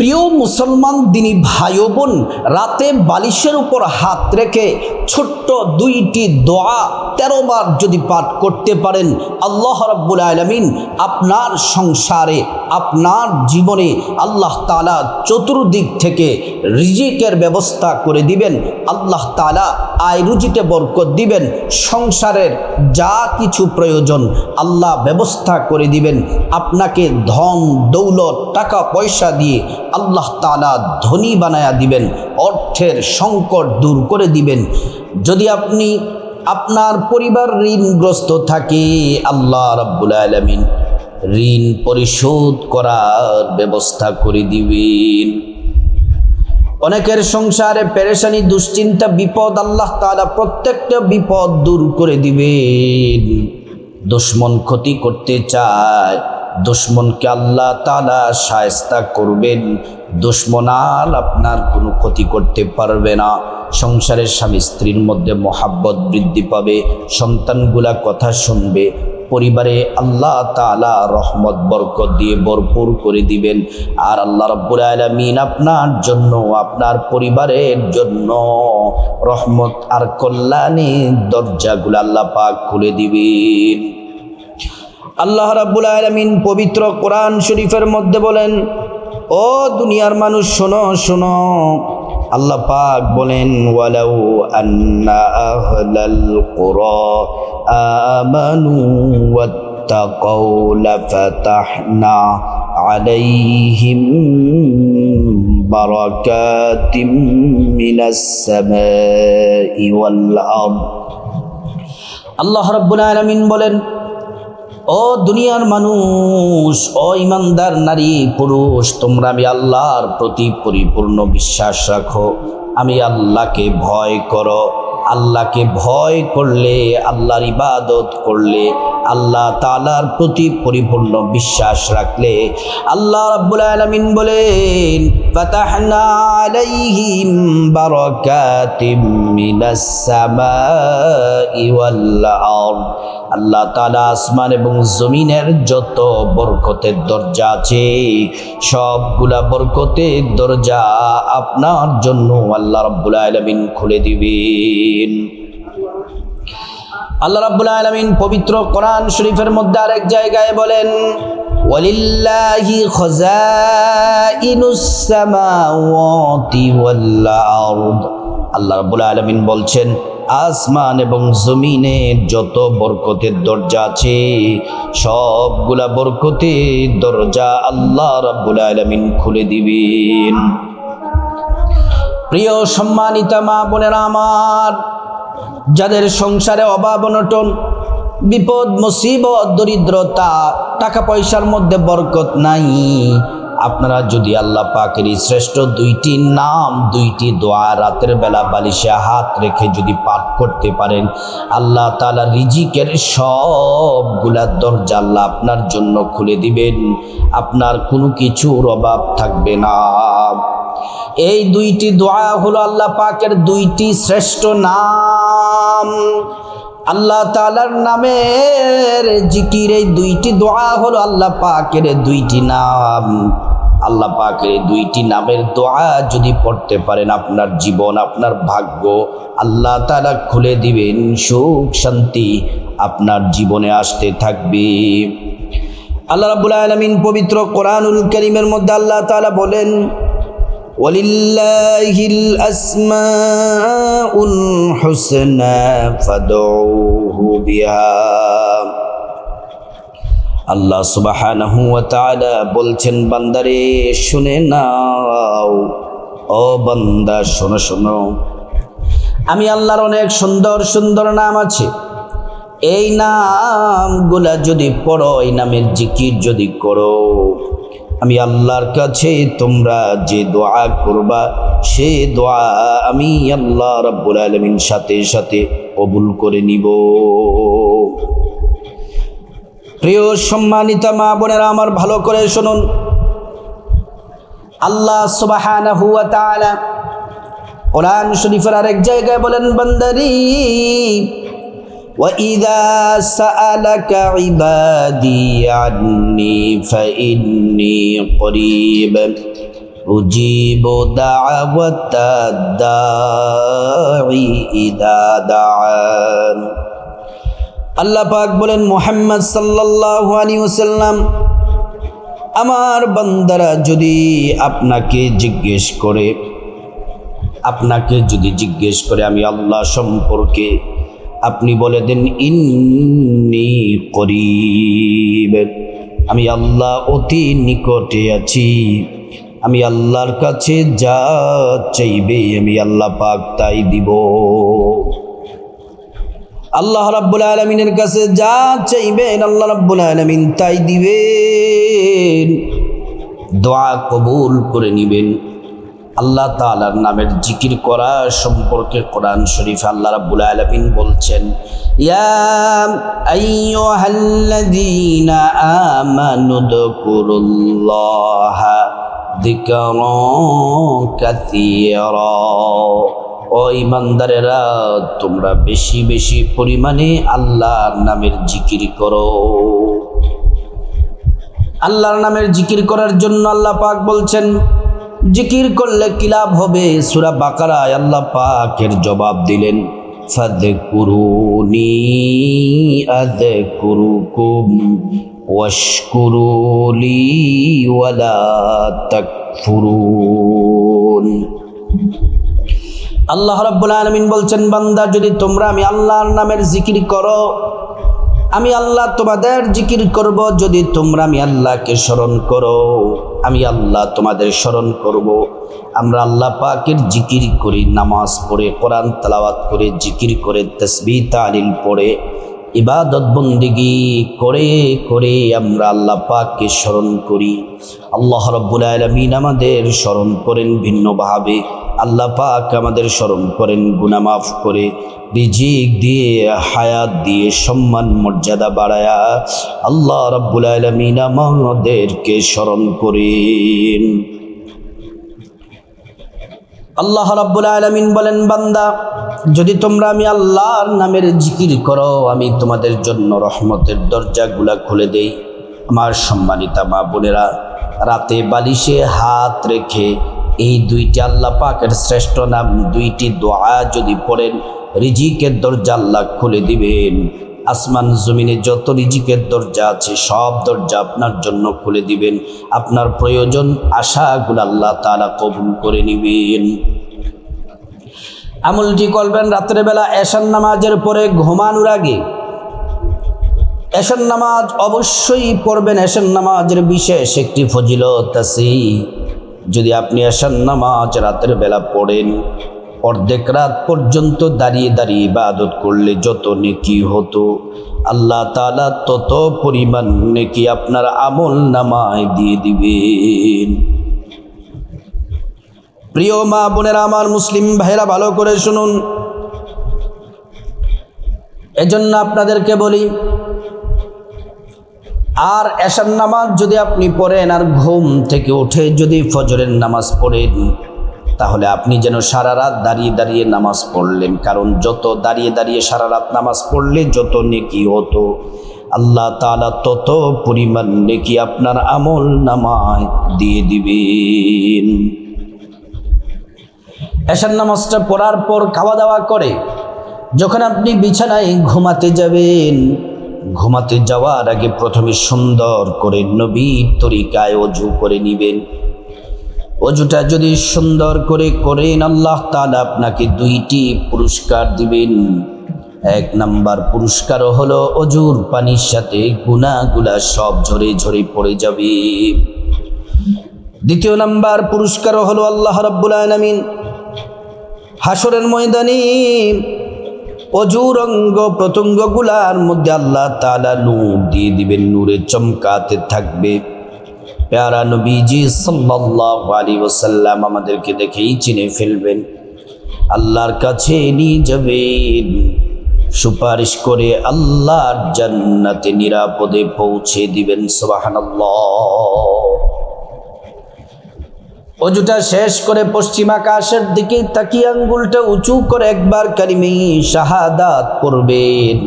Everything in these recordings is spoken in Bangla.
প্রিয় মুসলমান দিনী ভাই ও বোন, রাতে বালিশের উপর হাত রেখে ছোট্ট দুইটি দোয়া 13 বার যদি পাঠ করতে পারেন, আল্লাহ রাব্বুল আলামিন আপনার সংসারে, আপনার জীবনে আল্লাহ তাআলা চতুর্দিক থেকে রিজিকের ব্যবস্থা করে দিবেন। আল্লাহ তাআলা আয় রুজিতে বরকত দিবেন। সংসারের যা কিছু প্রয়োজন আল্লাহ ব্যবস্থা করে দিবেন। আপনাকে ধন দৌলত টাকা পয়সা দিয়ে আল্লাহ তাআলা ধনী বানায়া দিবেন, অর্থের সংকট দূর করে দিবেন। যদি আপনি আপনার পরিবার ঋণগ্রস্ত থাকে, আল্লাহ রাব্বুল আলামিন ঋণ পরিশোধ করার ব্যবস্থা করে দিবেন। অনেকের সংসারে পেরেশানি, দুশ্চিন্তা, বিপদ, আল্লাহ তাআলা প্রত্যেকটা বিপদ দূর করে দিবেন। দুশমন ক্ষতি করতে চায়, দুশমনকে আল্লাহ তাআলা শায়েস্তা করবেন। দুশমন আর আপনার কোনো ক্ষতি করতে পারবে না। সংসারের স্বামী স্ত্রীর মধ্যে মহাব্বত বৃদ্ধি পাবে, সন্তানগুলা কথা শুনবে, পরিবারে আল্লাহ তাআলা রহমত বরকত দিয়ে ভরপুর করে দিবেন। আর আল্লাহ রাব্বুল আলামিন আপনার জন্য, আপনার পরিবারের জন্য রহমত আর কল্যাণের দরজাগুলো আল্লাহ পাক খুলে দিবেন। আল্লাহ রাব্বুল আলামিন পবিত্র কোরআন শরীফের মধ্যে বলেন, ও দুনিয়ার মানুষ শোনো শোনো, আল্লাহ পাক বলেন, ওয়ালাউ আন্না আহলাল কুরা আমানু ওয়াত্তাকাউ লাফাতাহনা আলাইহিম বারাকাতিম মিনাস সামাই ওয়াল আরদ। আল্লাহ রাব্বুল আলামিন বলেন, ও দুনিয়ার মানুষ, ও ইমানদার নারী পুরুষ, তোমরা আমি আল্লাহর প্রতি পরিপূর্ণ বিশ্বাস রাখো, আমি আল্লাহকে ভয় করো। আল্লাহকে ভয় করলে, আল্লাহর ইবাদত করলে, আল্লাহ তাআলার প্রতি পরিপূর্ণ বিশ্বাস রাখলে আল্লাহ রাব্বুল আলামিন বলেন, ফাতাহনা আলাইহিম বারাকাতিম মিনাস সামাই ওয়াল আরদ। আল্লাহ তাআলা আসমান এবং জমিনের যত বরকতের দরজা আছে, সবগুলা বরকতের দরজা আপনার জন্য আল্লাহ রাব্বুল আলামিন খুলে দিবেন। আল্লাহ রাব্বুল আলামিন পবিত্র কোরআন শরীফের মধ্যে আরেক জায়গায় বলেন, ওয়ালিল্লাহি খাযাইনুস সামাওয়াতি ওয়াল আরদ। আল্লাহ রাব্বুল আলামিন বলছেন, আসমান এবং জমিনের যত বরকতের দরজা আছে, সবগুলা বরকতের দরজা আল্লাহ রাব্বুল আলামিন খুলে দিবেন। প্রিয় সম্মানিতা মা বোনেরা আমার, যাদের সংসারে অভাব অনটন, বিপদ মুসিবত, দরিদ্রতা, টাকা পয়সার মধ্যে বরকত নাই, আপনারা যদি আল্লাহ পাকের শ্রেষ্ঠ দুইটি নাম, দুইটি দোয়া রাতের বেলা বালিশে হাত রেখে যদি পাঠ করতে পারেন, আল্লাহ তাআলা রিজিকের সবগুলা দরজা আল্লাহ আপনার জন্য খুলে দিবেন। আপনার কোনো কিছুর অভাব থাকবে না। এই দুইটি দোয়া হলো আল্লাহ পাকের দুইটি শ্রেষ্ঠ নাম। আল্লাহ তাআলার নামের জিকির, এই দুইটি দোয়া হলো আল্লাহ পাকের দুইটি নাম। আল্লাহ পাকের দুইটি নামের দোয়া যদি পড়তে পারেন, আপনার জীবন, আপনার ভাগ্য আল্লাহ তাআলা খুলে দিবেন। সুখ শান্তি আপনার জীবনে আসতে থাকবে। আল্লাহ রাব্বুল আলামিন পবিত্র কোরআনুল কারীমের মধ্যে আল্লাহ তাআলা বলেন, ওয়ালিল্লাহিল আসমাউল হুসনা ফাদউহু বিহা। আল্লাহ সুবহানাহু ওয়া তাআলা বলছেন, বান্দারে শুনে নাও, ও বান্দা শোনো শোনো, আমি আল্লাহর অনেক সুন্দর সুন্দর নাম আছে। এই নামগুলা যদি পড়ো, এই নামের জিকির যদি করো, আমি আল্লাহর কাছে তোমরা যে দোয়া করবা, সে দোয়া আমি আল্লাহ রাব্বুল আলামিন সাথে সাথে কবুল করে নিব। প্রিয় সম্মানিতা মা বোনেরা আমার, ভালো করে শুনুন। আল্লাহ সুবহানাহু ওয়া তাআলা কোরআন শরীফের আরেক জায়গায় বলেন, বান্দারি وَإِذَا سَأَلَكَ عِبَادِي عَنِّي فَإِنِّي قَرِيبٌ উজিবু দাওয়াতাদ দাঈ ইযা দাআন। আল্লাহ পাক বলেন, মুহাম্মদ সাল্লাল্লাহু আলাইহি ওয়াসাল্লাম, আমার বান্দারা যদি আপনাকে জিজ্ঞেস করে আমি আল্লাহ সম্পর্কে, আপনি বলে দেন ইন্নী করিব, আমি আল্লাহ অতি নিকটে আছি। আমি আল্লাহর কাছে যা চাইবে আমি আল্লাহ পাক তাই দিব। আল্লাহ রাব্বুল আলামিনের কাছে যা চাইবেন আল্লাহ রাব্বুল আলামিন তাই দিবেন। দোয়া কবুল করে নেবেন। আল্লাহ তাআলার নামের জিকির করা সম্পর্কে কোরআন শরীফে আল্লাহ রাব্বুল আলামিন বলছেন, ইয়া আইয়ুহাল্লাযীনা আমানু যকুরুল্লাহা যিকরান কাসীরা। ও ঈমানদারেরা, তোমরা বেশি বেশি পরিমাণে আল্লাহর নামের জিকির করো। আল্লাহর নামের জিকির করার জন্য আল্লাহ পাক বলছেন, জিকির করলে কি লাভ হবে? সূরা বাকারায় আল্লাহ পাকের জবাব দিলেন, ফাযকুরুনি আযকুরুকুম ওয়াশকুরুলি ওয়ালা তাকফুরুন। আল্লাহ রাব্বুল আলামিন বলছেন, বান্দা যদি তোমরা আমি আল্লাহর নামের জিকির করো, আমি আল্লাহ তোমাদের জিকির করব। যদি তোমরা আমি আল্লাহকে স্মরণ করো, আমি আল্লাহ তোমাদের স্মরণ করব। আমরা আল্লাহ পাকের জিকির করি, নামাজ পড়ে, কোরআন তেলাওয়াত করে, জিকির করে, তাসবিহ তাহলিল পড়ে, ইবাদত বন্দেগী করে করে আমরা আল্লাহ পাককে স্মরণ করি। আল্লাহ রাব্বুল আলামিন আমাদের স্মরণ করেন ভিন্নভাবে। আল্লাহ পাক আমাদের স্মরণ করেন গুনাহ মাফ করে, রিজিক দিয়ে, হায়াত দিয়ে, সম্মান মর্যাদা বাড়ায়া আল্লাহ রাব্বুল আলামিন আমাদেরকে স্মরণ করেন। আল্লাহ রাব্বুল আলামিন বলেন, বান্দা যদি তোমরা আমি আল্লাহর নামের জিকির করো, আমি তোমাদের জন্য রহমতের দরজাগুলা খুলে দেই। আমার সম্মানিতা মা বোনেরা, রাতে বালিশে হাত রেখে এই দুইটি আল্লাহ পাকের শ্রেষ্ঠ নাম, দুইটি দোয়া যদি পড়েন, রিজিকের দরজা আল্লাহ খুলে দিবেন। আসমান জমিনে যত রিজিকের দরজা আছে সব দরজা আপনার জন্য খুলে দিবেন। আপনার প্রয়োজন আশাগুলো আল্লাহ তাআলা কবুল করে নেবেন। আমলটি করবেন রাতের বেলা এশার নামাজের পরে ঘুমানোর আগে। এশার নামাজ অবশ্যই পড়বেন। এশার নামাজের বিশেষ একটি ফজিলত আছে। যদি আপনি এশার নামাজ রাতের বেলা পড়েন, অর্ধেক রাত পর্যন্ত দাঁড়িয়ে দাঁড়িয়ে ইবাদত করলে যত নেকি হতো, আল্লাহ তাআলা তত পরিমাণ নেকি আপনার আমল নামায় দিয়ে দিবেন। প্রিয় মা বোনেরা, আমার মুসলিম ভাইরা, ভালো করে শুনুন। এজন্য আপনাদেরকে বলি, আর এশার নামাজ যদি আপনি পড়েন আর ঘুম থেকে উঠে যদি ফজরের নামাজ পড়েন, তাহলে আপনি যেন সারা রাত দাঁড়িয়ে দাঁড়িয়ে নামাজ পড়লেন। কারণ যত দাঁড়িয়ে দাঁড়িয়ে সারা রাত নামাজ পড়লে যত নেকি হতো, আল্লাহ তাআলা তত পরিমাণ নেকি আপনার আমল নামায় দিয়ে দিবেন। এশার নামাজটা পড়ার পর খাওয়া দাওয়া করে যখন আপনি বিছানায় ঘুমাতে যাবেন, ঘুমাতে যাওয়ার আগে প্রথমে সুন্দর করে নবীর তরিকায় ওযু করে নেবেন। ওযুটা যদি সুন্দর করে করেন, আল্লাহ তাআলা আপনাকে দুইটি পুরস্কার দিবেন। এক নাম্বার পুরস্কার হলো ওযুর পানির সাথে গুনাহগুলা সব ঝরে ঝরে পড়ে যাবে। দ্বিতীয় নাম্বার পুরস্কার হলো আল্লাহ রাব্বুল আলামিন হাসরের ময়দানে অজুর অঙ্গ প্রত্যঙ্গগুলার মধ্যে আল্লাহ তাআলা নূর দিয়ে দিবেন, নূরে চমকাতে থাকবে। প্যারা নবীজি সাল্লাল্লাহু আলাইহি ওয়াসাল্লাম আমাদেরকে দেখেই চিনে ফেলবেন, আল্লাহর কাছে নিয়ে যাবেন, সুপারিশ করে আল্লাহর জান্নাতে নিরাপদে পৌঁছে দিবেন। সুবহানাল্লাহ। অজুটা শেষ করে পশ্চিম আকাশের দিকে তাকিয়ে আঙ্গুলটা উঁচু করে একবার কালিমে শাহাদাত পড়বেন।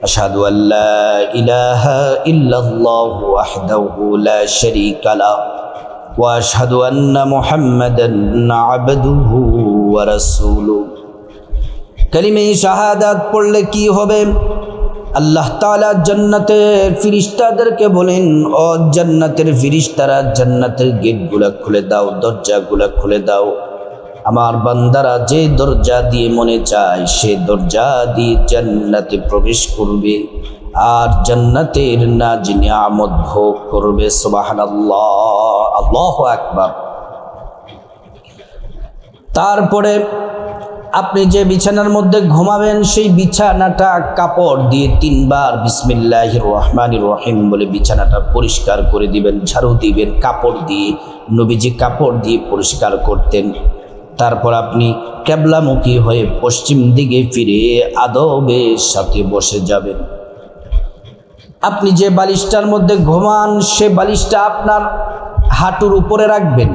আশহাদু আল্লা ইলাহা ইল্লাল্লাহু ওয়াহদাহু লা শারীকা লাহু وأشهد أن محمدا عبده ورسوله কালিমে শাহাদাত পড়লে কি হবে? আল্লাহ তাআলা জান্নাতের ফেরেশতাদেরকে বলেন, ও জান্নাতের ফেরেশতারা, জান্নাতের গেটগুলা খুলে দাও, দরজাগুলা খুলে দাও। আমার বান্দারা যে দরজা দিয়ে মনে চায় সে দরজা দিয়ে জান্নাতে প্রবেশ করবে আর জান্নাতের নাজ নিয়ামত ভোগ করবে। সুবহানাল্লাহ, আল্লাহু আকবার। তারপরে আপনি যে বিছানার মধ্যে ঘুমাবেন সেই বিছানাটা কাপড় দিয়ে 3 বার বিসমিল্লাহির রহমানির রহিম বলে বিছানাটা পরিষ্কার করে দিবেন, ঝাড়ু দিবেন কাপড় দিয়ে। নবীজি কাপড় দিয়ে পরিষ্কার করতেন। তারপর আপনি কিবলামুখী হয়ে পশ্চিম দিকে ফিরে আদবের সাথে বসে যাবেন। আপনি যে বালিশটার মধ্যে ঘুমান সে বালিশটা আপনার হাঁটুর উপরে রাখবেন।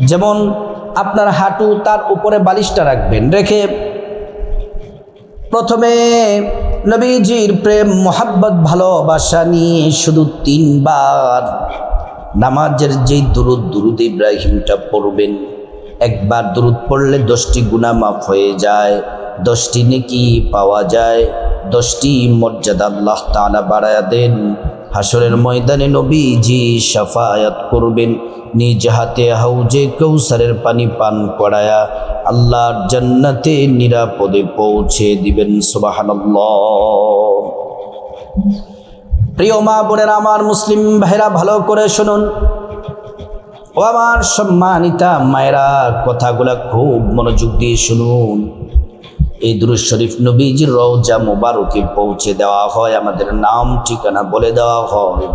যেমন আপনার হাঁটু, তার উপরে বালিশটা রাখবেন। রেখে প্রথমে নবীজির প্রেম মোহাব্বত ভালোবাসা নিয়ে শুধু 3 বার নামাজের যেই দুরুদ ইব্রাহিমটা পড়বেন। একবার দুরুদ পড়লে 10টি গুনাহ মাফ হয়ে যায়, 10টি নেকি পাওয়া যায়, 10টি মর্যাদা আল্লাহ তাআলা বাড়ায়া দেন। হাসরের ময়দানে নবীজি শাফায়াত করবেন, নিজ হাতে হাউজে কৌসারের পানি পান করায়া আল্লাহর জান্নাতে নিরাপদে পৌঁছে দিবেন। সুবহানাল্লাহ। প্রিয় মা বোনেরা, আমার মুসলিম ভাইরা, ভালো করে শুনুন। ও আমার সম্মানিতা মায়েরা, কথাগুলা খুব মনোযোগ দিয়ে শুনুন। এই দুরূদ শরীফ নবীজির রওজা মুবারকে পৌঁছে দেওয়া হয়, আমাদের নাম ঠিকানা বলে দেওয়া হয়।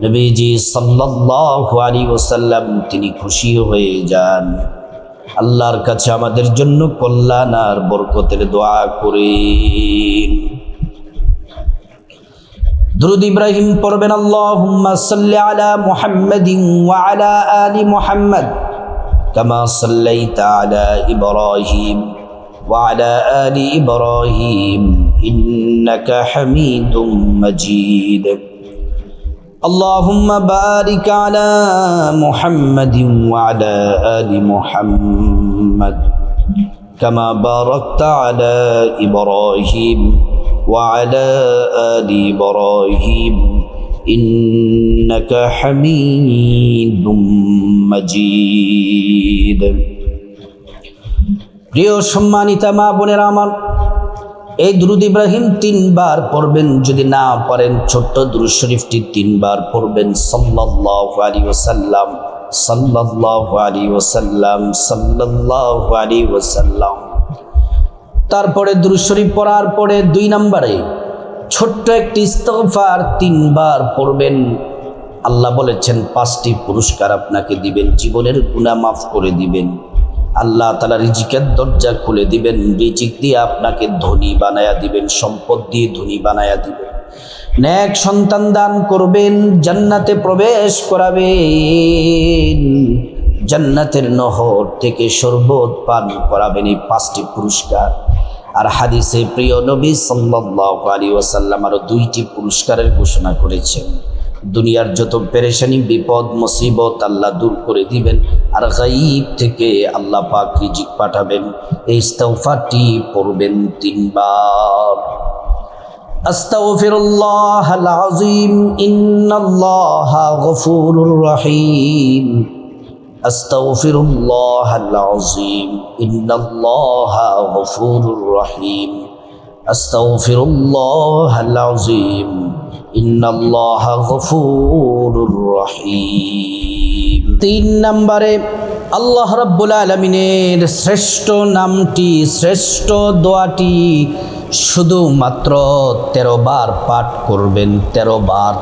নবীজি সাল্লাল্লাহু আলাইহি ওয়াসাল্লাম তিনি খুশি হয়ে যান। আল্লাহর কাছে আমাদের জন্য কল্যাণ আর বরকতের দোয়া করেন। দুরূদ ইব্রাহিম পড়বেন, আল্লাহুম্মা সাল্লি আলা মুহাম্মাদিন ওয়া আলা আলি মুহাম্মাদ কামা সাল্লাইতা আলা ইব্রাহিম ওয়া আলা আলি ইব্রাহিম ইন্নাকা হামিদুম মাজিদ। আল্লাহুম্মা বারিক আলা মুহাম্মাদিন ওয়া আলা আলি মুহাম্মাদ কামা বারাকতা আলা ইব্রাহিম وعلى آل إبراهيم إنك حميد مجيد। প্রিয় সম্মানিতা মা বোনেরা আমার, এই দুরূদ ইব্রাহিম 3 বার পড়বেন। যদি না পারেন ছোট্ট দুরূদ শরীফটি 3 বার পড়বেন। সাল্লাল্লাহু আলাইহি ওয়াসাল্লাম, সাল্লাল্লাহু আলাইহি ওয়াসাল্লাম, সাল্লাল্লাহু আলাইহি ওয়াসাল্লাম। তারপরে দুরূদ শরীফ পড়ার পরে 2 নম্বরে ছোট্ট একটি ইস্তিগফার 3 বার পড়বেন। আল্লাহ বলেছেন 5টি পুরস্কার আপনাকে দিবেন, জীবনের গুনাহ মাফ করে দিবেন। আল্লাহ তাআলা রিজিকের দরজা খুলে দিবেন, রিজিক দিয়ে আপনাকে ধনী বানায়া দিবেন, সম্পদ দিয়ে ধনী বানায়া দিবেন। নেক সন্তান দান করবেন, জান্নাতে প্রবেশ করাবেন, জান্নাতের নহর থেকে শরবত পান করাবেন। এই 5টি পুরস্কার। আর হাদিসে প্রিয় নবী সাল্লাল্লাহু আলাইহি ওয়াসাল্লাম আরো 2টি পুরস্কারের ঘোষণা করেছেন। দুনিয়ার যত পেরেশানি, বিপদ, মুসিবত আল্লাহ দূর করে দিবেন, আর গায়ব থেকে আল্লাহ পাক রিজিক পাঠাবেন। এই ইস্তিগফারটি পড়বেন 3 বার। আস্তাগফিরুল্লাহাল আযীম ইন্নাল্লাহা গফুরুর রহিম। আস্তাগফিরুল্লাহাল আযীম ইন্নাল্লাহা গফুরুর রহিম। আস্তাগফিরুল্লাহাল আযীম ইন্নাল্লাহা গফুরুর রহিম। 3 নম্বরে আল্লাহ রাব্বুল আলামিনের শ্রেষ্ঠ নামটি, শ্রেষ্ঠ দোয়াটি শুধুমাত্র 13 বার পাঠ করবেন। 13 বার।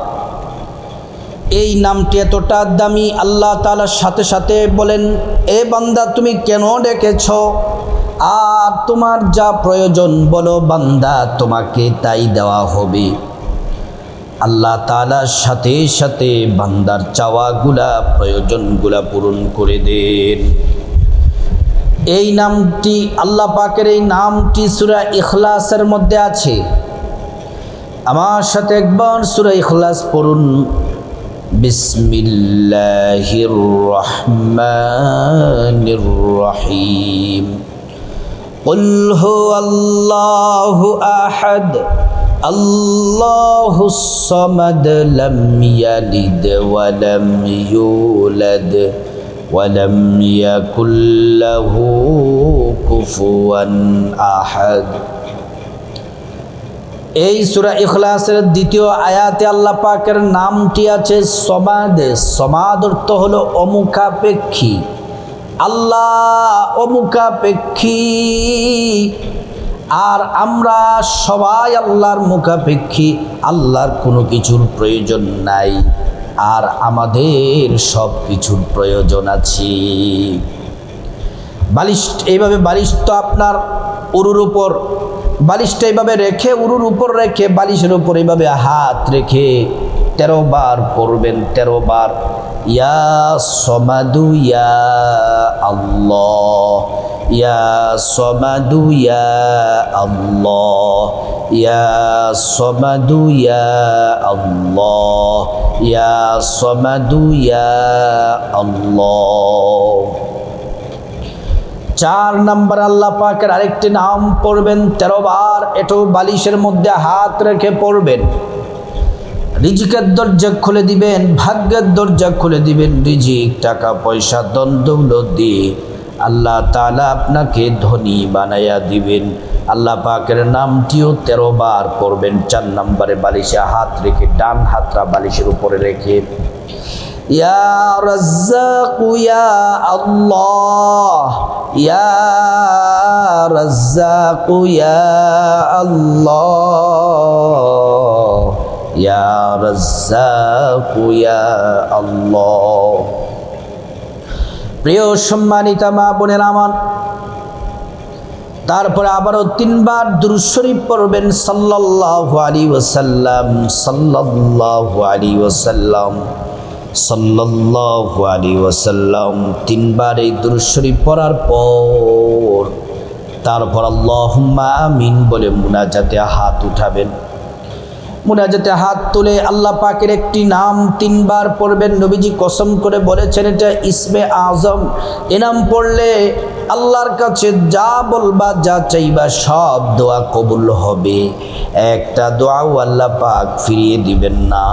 এই নামটি এতটা দামি, আল্লাহ তাআলার সাথে সাথে বলেন, এ বান্দা তুমি কেন ডেকেছ? আর তোমার যা প্রয়োজন বলো বান্দা, তোমাকে তাই দেওয়া হবে। আল্লাহ তাআলার সাথে সাথে বান্দার চাওয়াগুলা, প্রয়োজনগুলা পূরণ করে দেন। এই নামটি, আল্লাহ পাকের এই নামটি সূরা ইখলাসের মধ্যে আছে। আমার সাথে একবার সূরা ইখলাস পড়ুন। বিসমিল্লাহির রহমানির রহিম। কুল হুয়াল্লাহু আহাদ আল্লাহুস সামাদ লাম ইয়ালিদ ওয়া লাম ইউলাদ ওয়া লাম ইয়াকুল লাহু কুফুয়ান আহাদ। এই সূরা ইখলাসের দ্বিতীয় আয়াতে আল্লাহ পাকের নামটি আছে সমাদ। সমাদ অর্থ হলো অমুখাপেক্ষী। আল্লাহ অমুখাপেক্ষী, আর আমরা সবাই আল্লাহর মুখাপেক্ষী। আল্লাহর কোনো কিছুর প্রয়োজন নাই, আর আমাদের সব কিছুর প্রয়োজন আছে। বালিশ এইভাবে বালিশ তো আপনার উরুর উপর, বালিশটা এইভাবে রেখে উরুর উপর রেখে বালিশের উপর এইভাবে হাত রেখে 13 বার পড়বেন। 13 বার ইয়া সমাদু ইয়া আল্লাহ, ইয়া সমাদু ইয়া আল্লাহ, ইয়া সমাদু ইয়া আল্লাহ, ইয়া সমাদু ইয়া আল্লাহ। 4 নম্বর আল্লাহ পাকের আরেকটি নাম পড়বেন 13 বার। এটাও বালিশের মধ্যে হাত রেখে পড়বেন। রিজিকের দরজা খুলে দিবেন, ভাগ্যের দরজা খুলে দিবেন। রিজিক, টাকা পয়সা, ধন দৌলত দিয়ে আল্লাহ তাআলা আপনাকে ধনী বানাইয়া দিবেন। আল্লাহ পাকের নামটিও 13 বার পড়বেন। 4 নম্বরে বালিশে হাত রেখে, ডান হাতটা বালিশের উপরে রেখে ইয়া রাজ্জাকু ইয়া আল্লাহ, ইয়া রাজ্জাকু ইয়া আল্লাহ, ইয়া রাজ্জাকু ইয়া আল্লাহ। প্রিয় সম্মানিতা মা বোনেরা আমার, তারপরে আবারও 3 বার দুরূদ শরীফ পড়বেন সাল্লাল্লাহু আলাইহি ওয়াসাল্লাম, সাল্লাল্লাহু আলাইহি ওয়াসাল্লাম, সাল্লাল্লাহু আলাইহি ওয়াসাল্লাম। 3 বার এই দুরূদ শরীফ পড়ার পর তারপর আল্লাহুম্মা আমিন বলে মুনাজাতে হাত উঠাবেন। মুনাজাতে হাত তুলে আল্লাহ পাকের একটি নাম 3 বার পড়বেন। নবীজি কসম করে বলেছেন এটা ইসমে আজম। এ নাম পড়লে আল্লাহর কাছে যা বলবা, যা চাইবা সব দোয়া কবুল হবে। একটা দোয়াও আল্লাহ পাক ফিরিয়ে দিবেন না।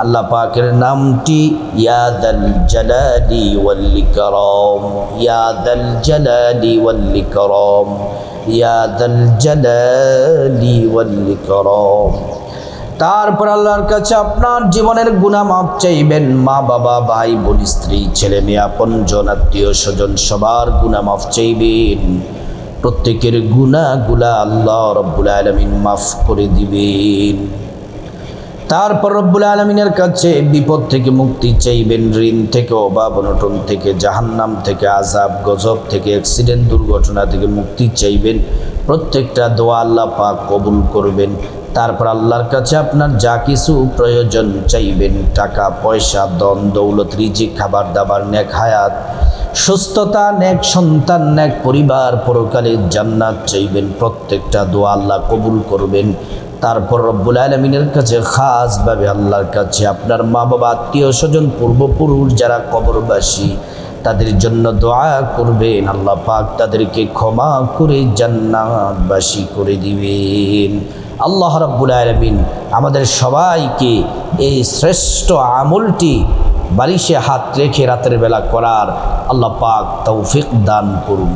আল্লাহ পাকের নামটি ইয়াদাল জালালি ওয়াল ইকরাম, ইয়াদাল জালালি ওয়াল ইকরাম, ইয়াদাল জালালি ওয়াল ইকরাম। তারপর আল্লাহর কাছে আপনার জীবনের গুনাহ মাফ চাইবেন। মা বাবা, ভাই বোন, স্ত্রী, ছেলে মেয়ে, আপনজন, আত্মীয় স্বজন সবার গুনাহ মাফ চাইবেন। প্রত্যেকের গুনাহগুলা আল্লাহ রব্বুল আলামিন মাফ করে দিবেন। তারপর রব্বুল আলামিনের কাছে বিপদ থেকে মুক্তি চাইবেন, ঋণ থেকে, অভাব অনটন থেকে, জাহান্নাম থেকে, আযাব গজব থেকে, অ্যাক্সিডেন্ট দুর্ঘটনা থেকে মুক্তি চাইবেন। প্রত্যেকটা দোয়া আল্লাহ পাক কবুল করবেন। তারপর আল্লাহর কাছে আপনার যা কিছু প্রয়োজন চাইবেন, টাকা পয়সা, ধন দৌলত, রিজিক, খাবার দাবার, নেক হায়াত, সুস্থতা, নেক সন্তান, নেক পরিবার, পরকালের জান্নাত চাইবেন। প্রত্যেকটা দোয়া আল্লাহ কবুল করবেন। তারপর রব্বুল আলামিনের কাছে খাসভাবে আল্লাহর কাছে আপনার মা বাবা, আত্মীয় স্বজন, পূর্বপুরুষ যারা কবরবাসী তাদের জন্য দোয়া করবেন। আল্লাহ পাক তাদেরকে ক্ষমা করে জান্নাতবাসী করে দিবেন। আল্লাহ রাব্বুল আলামিন আমাদের সবাইকে এই শ্রেষ্ঠ আমলটি বালিশে হাত রেখে রাতের বেলা করার আল্লাহ পাক তৌফিক দান করুন।